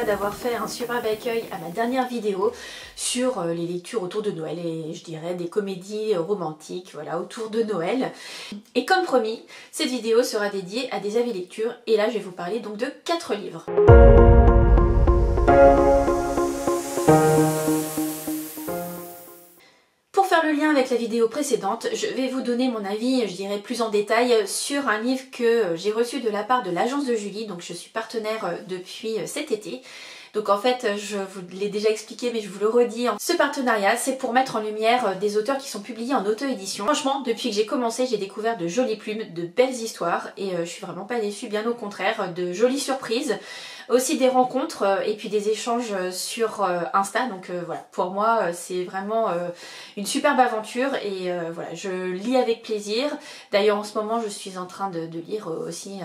fois d'avoir fait un superbe accueil à ma dernière vidéo sur les lectures autour de Noël et je dirais des comédies romantiques, voilà, autour de Noël. Et comme promis, cette vidéo sera dédiée à des avis lecture et là je vais vous parler donc de 4 livres. Pour faire le lien avec la vidéo précédente, je vais vous donner mon avis, je dirais plus en détail, sur un livre que j'ai reçu de la part de l'agence de Julie, donc je suis partenaire depuis cet été. Donc en fait, je vous l'ai déjà expliqué, mais je vous le redis. Ce partenariat, c'est pour mettre en lumière des auteurs qui sont publiés en auto-édition. Franchement, depuis que j'ai commencé, j'ai découvert de jolies plumes, de belles histoires, et je suis vraiment pas déçue, bien au contraire, de jolies surprises. Aussi des rencontres et puis des échanges sur Insta, donc voilà, pour moi c'est vraiment une superbe aventure et voilà, je lis avec plaisir. D'ailleurs en ce moment je suis en train de lire aussi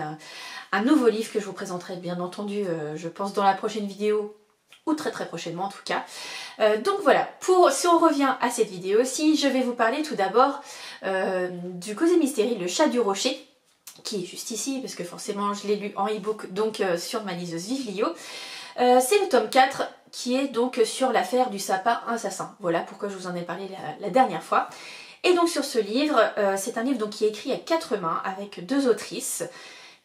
un nouveau livre que je vous présenterai bien entendu, je pense dans la prochaine vidéo, ou très prochainement en tout cas. Donc voilà, si on revient à cette vidéo-ci, je vais vous parler tout d'abord du Cosy Mystery, Le Chat du Rocher, qui est juste ici, parce que forcément je l'ai lu en e-book, donc sur ma liseuse Vive-Lio. C'est le tome 4 qui est donc sur l'affaire du sapin assassin. Voilà pourquoi je vous en ai parlé la dernière fois. Et donc sur ce livre, c'est un livre donc qui est écrit à 4 mains avec 2 autrices,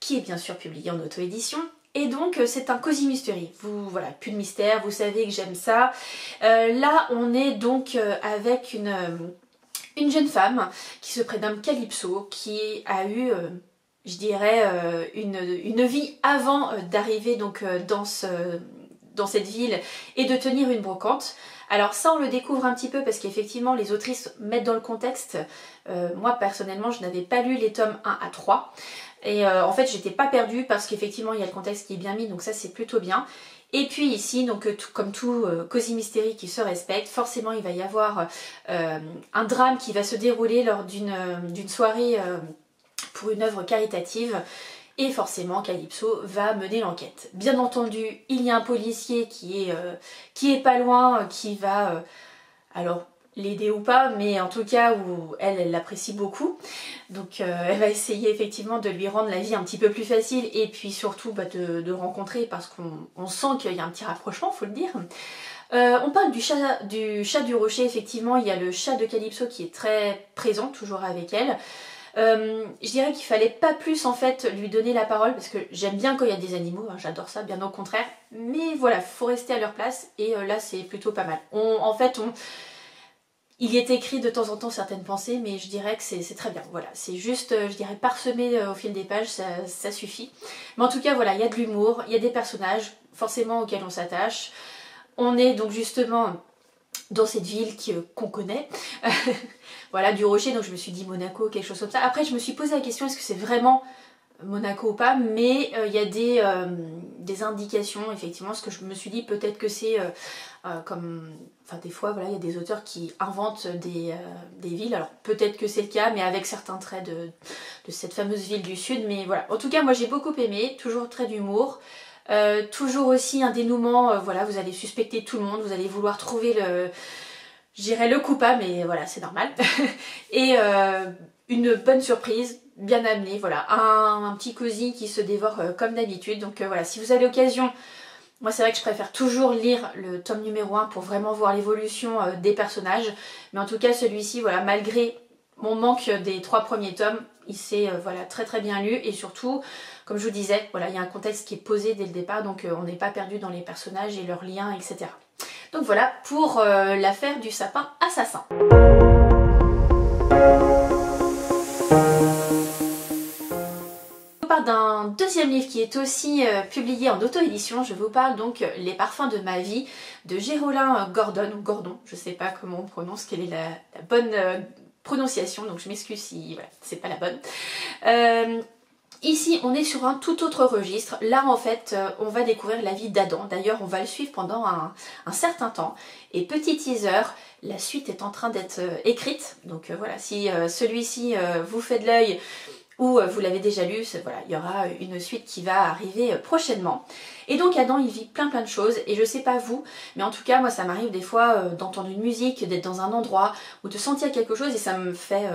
qui est bien sûr publié en auto-édition. Et donc c'est un Cosy Mystery. Voilà, plus de mystère, vous savez que j'aime ça. Là on est donc avec une jeune femme qui se prénomme Calypso, qui a eu je dirais une vie avant d'arriver donc dans cette ville et de tenir une brocante. Alors ça on le découvre un petit peu parce qu'effectivement les autrices mettent dans le contexte. Moi personnellement je n'avais pas lu les tomes 1 à 3 et en fait j'étais pas perdue parce qu'effectivement il y a le contexte qui est bien mis, donc ça c'est plutôt bien. Et puis ici, donc comme tout Cosy Mystery qui se respecte, forcément il va y avoir un drame qui va se dérouler lors d'une soirée pour une œuvre caritative, et forcément Calypso va mener l'enquête. Bien entendu, il y a un policier qui est pas loin, qui va alors l'aider ou pas, mais en tout cas où elle l'apprécie beaucoup. Donc elle va essayer effectivement de lui rendre la vie un petit peu plus facile et puis surtout de rencontrer, parce qu'on sent qu'il y a un petit rapprochement, faut le dire. On parle du chat du rocher, effectivement il y a le chat de Calypso qui est très présent, toujours avec elle. Je dirais qu'il fallait pas plus en fait lui donner la parole parce que j'aime bien quand il y a des animaux, hein, j'adore ça, bien au contraire, mais voilà, faut rester à leur place et là c'est plutôt pas mal. Il y est écrit de temps en temps certaines pensées, mais je dirais que c'est très bien, voilà, c'est juste, je dirais, parsemé au fil des pages, ça suffit. Mais en tout cas voilà, il y a de l'humour, il y a des personnages forcément auxquels on s'attache. On est donc justement dans cette ville qu'on connaît, voilà, du Rocher, donc je me suis dit Monaco, quelque chose comme ça. Après je me suis posé la question, est-ce que c'est vraiment Monaco ou pas, mais il y a des indications, effectivement, ce que je me suis dit, peut-être que c'est comme, enfin des fois, voilà, il y a des auteurs qui inventent des villes, alors peut-être que c'est le cas, mais avec certains traits de cette fameuse ville du sud, mais voilà. En tout cas, moi j'ai beaucoup aimé, toujours très d'humour. Toujours aussi un dénouement, voilà, vous allez suspecter tout le monde, vous allez vouloir trouver je dirais le coupable, mais voilà, c'est normal. Et une bonne surprise, bien amenée, voilà, un petit cosy qui se dévore comme d'habitude. Donc voilà, si vous avez l'occasion, moi c'est vrai que je préfère toujours lire le tome numéro 1 pour vraiment voir l'évolution des personnages. Mais en tout cas celui-ci, voilà, malgré mon manque des 3 premiers tomes, il s'est voilà, très bien lu, et surtout, comme je vous disais, voilà, il y a un contexte qui est posé dès le départ, donc on n'est pas perdu dans les personnages et leurs liens, etc. Donc voilà pour l'affaire du sapin assassin. Je vous parle d'un deuxième livre qui est aussi publié en auto-édition. Je vous parle donc Les parfums de ma vie de Géraldine Gordon, ou Gordon, je sais pas comment on prononce, quelle est la bonne prononciation, donc je m'excuse si voilà, c'est pas la bonne. Ici, on est sur un tout autre registre. Là, en fait, on va découvrir la vie d'Adam. D'ailleurs, on va le suivre pendant un certain temps. Et petit teaser, la suite est en train d'être écrite. Donc voilà, si celui-ci vous fait de l'œil, ou vous l'avez déjà lu, voilà, il y aura une suite qui va arriver prochainement. Et donc Adam il vit plein de choses et je sais pas vous, mais en tout cas moi ça m'arrive des fois d'entendre une musique, d'être dans un endroit ou de sentir quelque chose et ça me fait,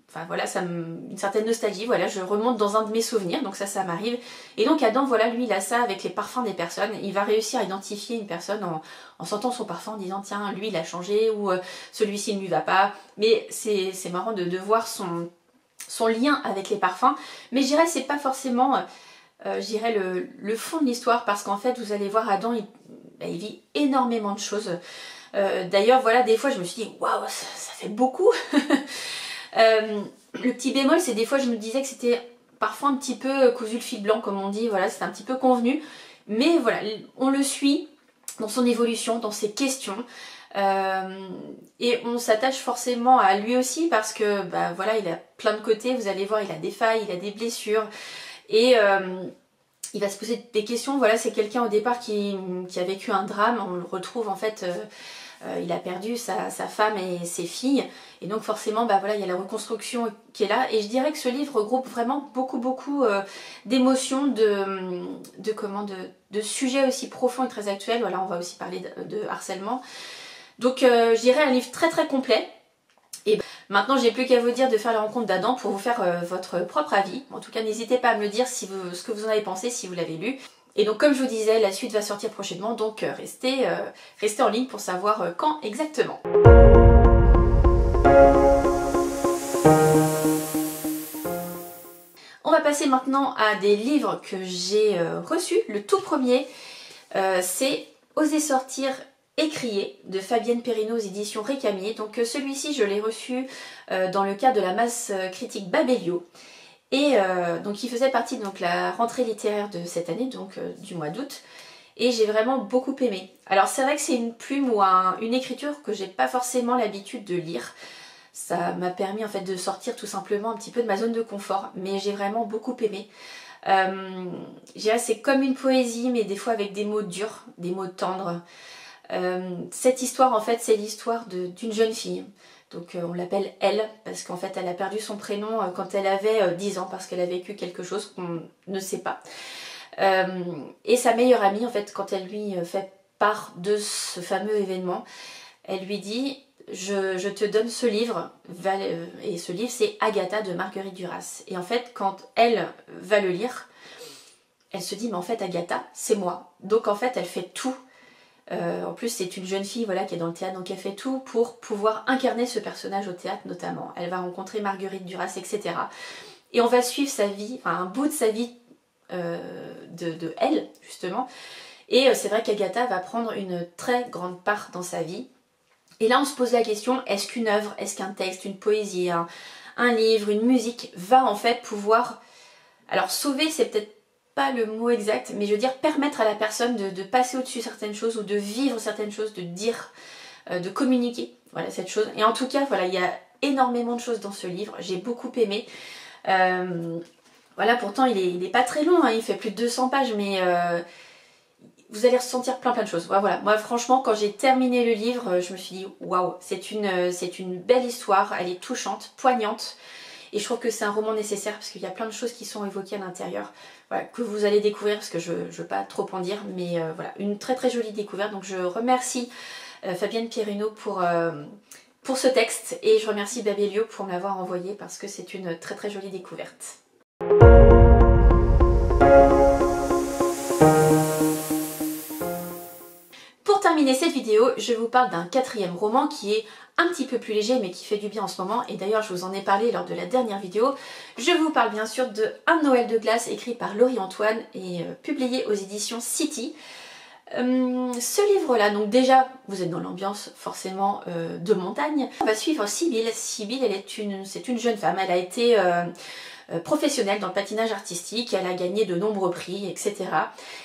enfin voilà, une certaine nostalgie, voilà, je remonte dans un de mes souvenirs, donc ça m'arrive. Et donc Adam voilà, lui il a ça avec les parfums des personnes, il va réussir à identifier une personne en sentant son parfum en disant tiens lui il a changé ou celui-ci ne lui va pas, mais c'est marrant de voir son lien avec les parfums, mais je dirais c'est pas forcément le fond de l'histoire parce qu'en fait vous allez voir Adam il vit énormément de choses. D'ailleurs voilà, des fois je me suis dit waouh ça fait beaucoup. Le petit bémol c'est des fois je me disais que c'était parfois un petit peu cousu le fil blanc comme on dit, voilà c'était un petit peu convenu, mais voilà on le suit dans son évolution, dans ses questions. Et on s'attache forcément à lui aussi parce que bah voilà il a plein de côtés, vous allez voir il a des failles, il a des blessures et il va se poser des questions. Voilà, c'est quelqu'un au départ qui a vécu un drame, on le retrouve en fait, il a perdu sa femme et ses filles et donc forcément bah voilà il y a la reconstruction qui est là et je dirais que ce livre regroupe vraiment beaucoup d'émotions, de sujets aussi profonds et très actuels. Voilà, on va aussi parler de harcèlement. Donc je dirais un livre très complet. Et maintenant j'ai plus qu'à vous dire de faire la rencontre d'Adam pour vous faire votre propre avis. En tout cas n'hésitez pas à me le dire ce que vous en avez pensé si vous l'avez lu. Et donc comme je vous disais, la suite va sortir prochainement, donc restez en ligne pour savoir quand exactement. On va passer maintenant à des livres que j'ai reçus. Le tout premier, c'est Oser sortir et crier de Fabienne Perrineau aux éditions Récamier. Donc celui-ci je l'ai reçu dans le cadre de la masse critique Babelio. Et donc il faisait partie de la rentrée littéraire de cette année, donc du mois d'août. Et j'ai vraiment beaucoup aimé. Alors c'est vrai que c'est une plume ou une écriture que j'ai pas forcément l'habitude de lire. Ça m'a permis en fait de sortir tout simplement un petit peu de ma zone de confort. Mais j'ai vraiment beaucoup aimé. C'est comme une poésie mais des fois avec des mots durs, des mots tendres. Cette histoire en fait c'est l'histoire d'une jeune fille, donc on l'appelle Elle parce qu'en fait elle a perdu son prénom quand elle avait 10 ans parce qu'elle a vécu quelque chose qu'on ne sait pas, et sa meilleure amie en fait quand elle lui fait part de ce fameux événement, elle lui dit je te donne ce livre, et ce livre c'est Agatha de Marguerite Duras, et en fait quand elle va le lire elle se dit mais en fait Agatha c'est moi, donc en fait elle fait tout. En plus c'est une jeune fille voilà, qui est dans le théâtre, donc elle fait tout pour pouvoir incarner ce personnage au théâtre notamment. Elle va rencontrer Marguerite Duras, etc. Et on va suivre sa vie, enfin un bout de sa vie de elle justement. Et c'est vrai qu'Agatha va prendre une très grande part dans sa vie. Et là on se pose la question, est-ce qu'une œuvre, est-ce qu'un texte, une poésie, un livre, une musique va en fait pouvoir... Alors sauver c'est peut-être pas le mot exact, mais je veux dire permettre à la personne de passer au-dessus de certaines choses ou de vivre certaines choses, de dire, de communiquer, voilà cette chose. Et en tout cas, voilà, il y a énormément de choses dans ce livre, j'ai beaucoup aimé. Voilà, pourtant il est pas très long, hein, il fait plus de 200 pages, mais vous allez ressentir plein de choses. Voilà, moi franchement quand j'ai terminé le livre, je me suis dit waouh, c'est une belle histoire, elle est touchante, poignante. Et je trouve que c'est un roman nécessaire parce qu'il y a plein de choses qui sont évoquées à l'intérieur, voilà, que vous allez découvrir parce que je ne veux pas trop en dire, mais voilà, une très jolie découverte. Donc je remercie Fabienne Perrineau pour ce texte et je remercie Babelio pour me l'avoir envoyé parce que c'est une très jolie découverte. Pour terminer cette vidéo, je vous parle d'un quatrième roman qui est un petit peu plus léger mais qui fait du bien en ce moment, et d'ailleurs je vous en ai parlé lors de la dernière vidéo. Je vous parle bien sûr de Un Noël de glace écrit par Laurie Antoine et publié aux éditions City. Ce livre là, donc déjà vous êtes dans l'ambiance forcément de montagne. On va suivre Sibylle. Sibylle c'est une jeune femme, elle a été professionnelle dans le patinage artistique, elle a gagné de nombreux prix, etc.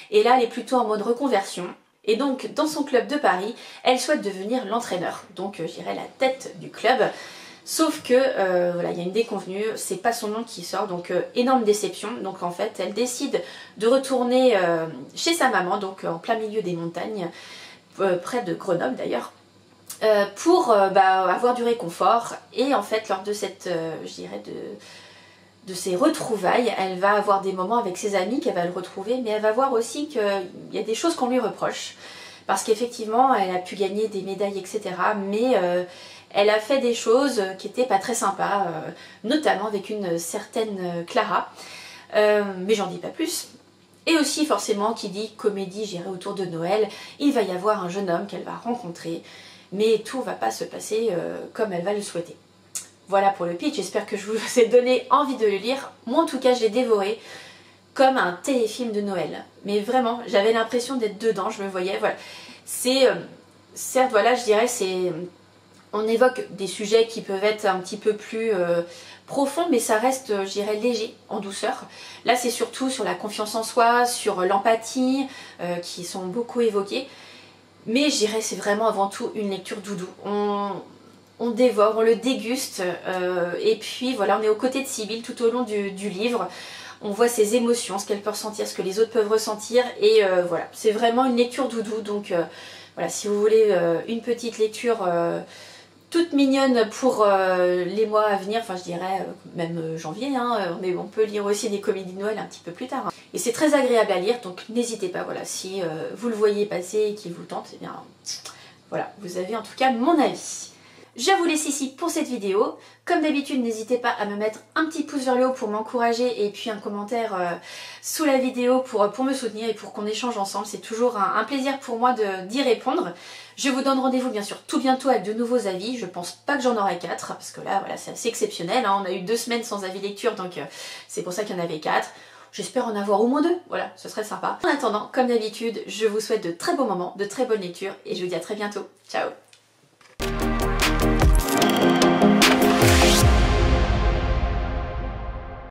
Et là elle est plutôt en mode reconversion. Et donc dans son club de Paris, elle souhaite devenir l'entraîneur, donc je dirais la tête du club. Sauf que voilà, il y a une déconvenue, c'est pas son nom qui sort, donc énorme déception. Donc en fait elle décide de retourner chez sa maman, donc en plein milieu des montagnes, près de Grenoble d'ailleurs, pour avoir du réconfort. Et en fait lors de cette, je dirais de ses retrouvailles. Elle va avoir des moments avec ses amis qu'elle va le retrouver, mais elle va voir aussi qu'il y a des choses qu'on lui reproche. Parce qu'effectivement, elle a pu gagner des médailles, etc. Mais elle a fait des choses qui n'étaient pas très sympas, notamment avec une certaine Clara. Mais j'en dis pas plus. Et aussi forcément, qui dit comédie gérée autour de Noël, il va y avoir un jeune homme qu'elle va rencontrer, mais tout va pas se passer comme elle va le souhaiter. Voilà pour le pitch, j'espère que je vous ai donné envie de le lire. Moi en tout cas, je l'ai dévoré comme un téléfilm de Noël. Mais vraiment, j'avais l'impression d'être dedans, je me voyais, voilà. C'est, certes, voilà, je dirais, on évoque des sujets qui peuvent être un petit peu plus profonds, mais ça reste, je dirais, léger, en douceur. Là, c'est surtout sur la confiance en soi, sur l'empathie, qui sont beaucoup évoquées. Mais je dirais, c'est vraiment avant tout une lecture doudou. On dévore, on le déguste, et puis voilà, on est aux côtés de Sibylle tout au long du livre. On voit ses émotions, ce qu'elle peut ressentir, ce que les autres peuvent ressentir, et voilà, c'est vraiment une lecture doudou. Donc voilà, si vous voulez une petite lecture toute mignonne pour les mois à venir, enfin je dirais même janvier, hein, mais on peut lire aussi des comédies de Noël un petit peu plus tard. Hein. Et c'est très agréable à lire, donc n'hésitez pas, voilà, si vous le voyez passer et qu'il vous tente, eh bien voilà, vous avez en tout cas mon avis. Je vous laisse ici pour cette vidéo. Comme d'habitude, n'hésitez pas à me mettre un petit pouce vers le haut pour m'encourager et puis un commentaire sous la vidéo pour me soutenir et pour qu'on échange ensemble. C'est toujours un plaisir pour moi d'y répondre. Je vous donne rendez-vous bien sûr tout bientôt avec de nouveaux avis. Je pense pas que j'en aurai 4 parce que là, voilà, c'est assez exceptionnel. Hein. On a eu 2 semaines sans avis lecture, donc c'est pour ça qu'il y en avait 4. J'espère en avoir au moins 2, voilà, ce serait sympa. En attendant, comme d'habitude, je vous souhaite de très beaux moments, de très bonnes lectures et je vous dis à très bientôt. Ciao!